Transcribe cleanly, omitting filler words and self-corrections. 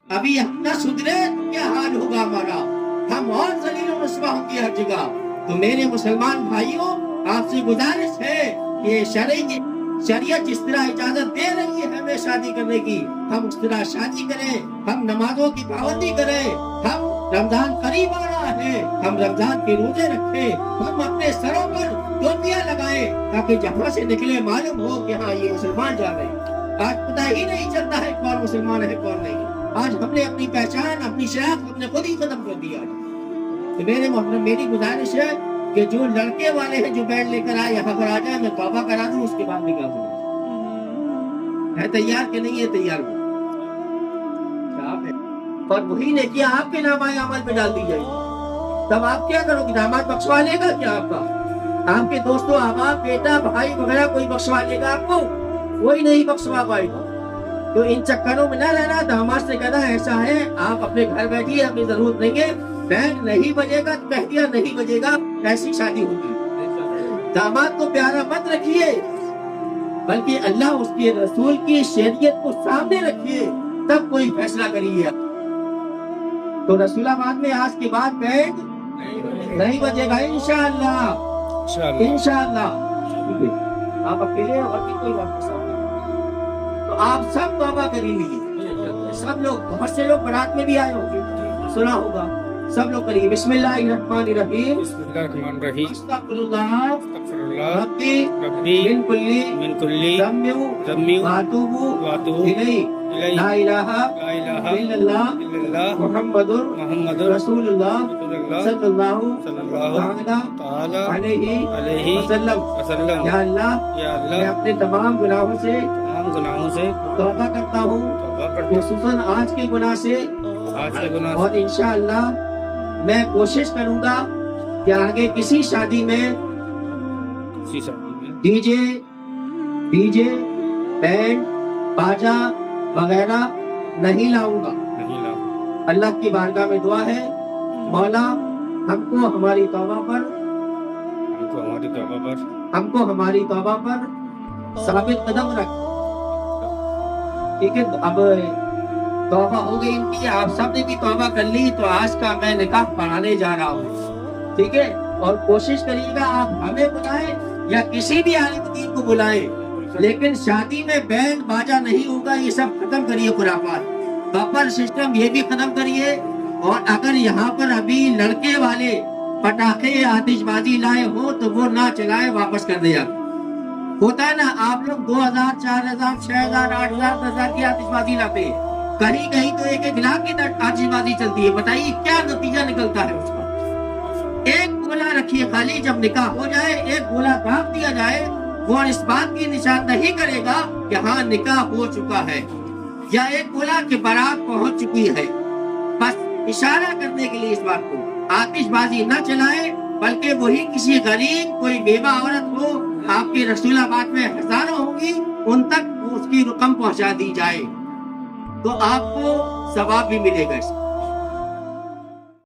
ابھی ہم نہ سدھرے تو کیا حال ہوگا ہمارا، ہم اور ذلیل و رسوا ہوں گے ہر جگہ۔ تو میرے مسلمان بھائیوں، آپ سے گزارش ہے کہ شریعت جس طرح اجازت دے رہی ہے ہمیں شادی کرنے کی، ہم اس طرح شادی کریں، ہم نمازوں کی پابندی کریں، ہم رمضان قریب آ رہا ہے، ہم رمضان کے روزے رکھیں، ہم اپنے سروں پر ٹوپیاں لگائیں تاکہ جہاں سے نکلے معلوم ہو کہ ہاں یہ مسلمان جا رہے ہیں۔ آج پتہ ہی نہیں چلتا ہے کون مسلمان ہے کون نہیں۔ آج ہم نے اپنی پہچان، اپنی شناخت ہم نے خود ہی ختم کر دیا۔ تو میرے محترم، میری گزارش ہے کہ جو لڑکے والے ہیں جو بیٹھ لے کر آئے یہاں پر آ جائے، میں توبہ کرا دوں، اس کے بعد نکاح کروں۔ ہے تیار کہ نہیں ہے تیار؟ اور وہی نے کیا آپ کے نامہ عمل پہ ڈال دی جائے گی، تب آپ کیا کرو گے؟ داماد بخشوا لے گا کیا آپ کا؟ آپ کے دوستوں، احباب، بیٹا، بھائی وغیرہ کوئی بخشوا لے گا آپ کو؟ کوئی نہیں بخشوا پائے گا۔ تو ان چکروں میں نہ رہنا۔ داماد سے کہنا ایسا ہے آپ اپنے گھر بیٹھیے، اپنی ضرورت نہیں ہے، بینڈ نہیں بجے گا، مہدیاں نہیں بجے گا، ایسی شادی ہوگی۔ داماد کو پیارا مت رکھیے، بلکہ اللہ اس کے رسول کی شریعت کو سامنے رکھیے، تب کوئی فیصلہ کریے۔ تو رسول آباد میں آج کے بعد بینڈ نہیں بجے گا انشاءاللہ، انشاءاللہ۔ آپ اکیلے اور بھی کوئی بات نہیں۔ تو آپ سب توبہ کریں گے، سب لوگ، بہت سے لوگ برات میں بھی آئے ہوں گے، سنا ہوگا، سب لوگ کریے بسم اللہ الرحمن الرحیم، بسم اللہ الرحمن الرحیم، استغفر اللہ استغفر اللہ ربی ربی من کل ذنب واتوب الیہ، لا الہ الا اللہ محمد رسول اللہ صلی اللہ تعالی علیہ وسلم۔ یا اللہ، میں اپنے تمام گناہوں سے توبہ کرتا ہوں، خصوصاً آج کے گناہ سے، اور انشاءاللہ میں کوشش کروں گا کہ آگے کسی شادی میں ڈی جے بینڈ باجا وغیرہ نہیں لاؤں گا۔ اللہ کی بارگاہ میں دعا ہے، مولا ہم کو ہماری توبہ پر ثابت قدم رکھ۔ ٹھیک ہے، اب توبہ ہو گئی ان کی، آپ سب نے بھی توبہ کر لی، تو آج کا میں نکاح پڑھانے جا رہا ہوں، ٹھیک ہے؟ اور کوشش کریے گا آپ ہمیں بلائیں یا کسی بھی عالم دین کو بلائیں، لیکن شادی میں بینڈ باجا نہیں ہوگا، یہ سب ختم کریے، خرافات، پراپر سسٹم یہ بھی ختم کریے۔ اور اگر یہاں پر ابھی لڑکے والے پٹاخے آتش بازی لائے ہو تو وہ نہ چلائے، واپس کر دیا۔ ہوتا ہے نا، آپ لوگ 2000 4000 6000 8000 10,000 کی آتش بازی لاتے ہیں، کہیں کہیں تو 1 لاکھ کی آتش بازی چلتی ہے۔ بتائیے کیا نتیجہ نکلتا ہے اس کا؟ ایک گولا رکھیے خالی، جب نکاح ہو جائے ایک گولا باندھ دیا جائے، وہ اس بات کی نشاندہی کرے گا کہ ہاں نکاح ہو چکا ہے، یا ایک گولا کہ بارات پہنچ چکی ہے، بس اشارہ کرنے کے لیے اس بات کو۔ آتش بازی نہ چلائے، بلکہ وہی کسی غریب کوئی بیوہ عورت ہو، آپ کے رسول آباد میں ہزاروں ہوں گی، ان تک اس کی رقم پہنچا دی جائے، تو آپ کو ثواب بھی ملے گا۔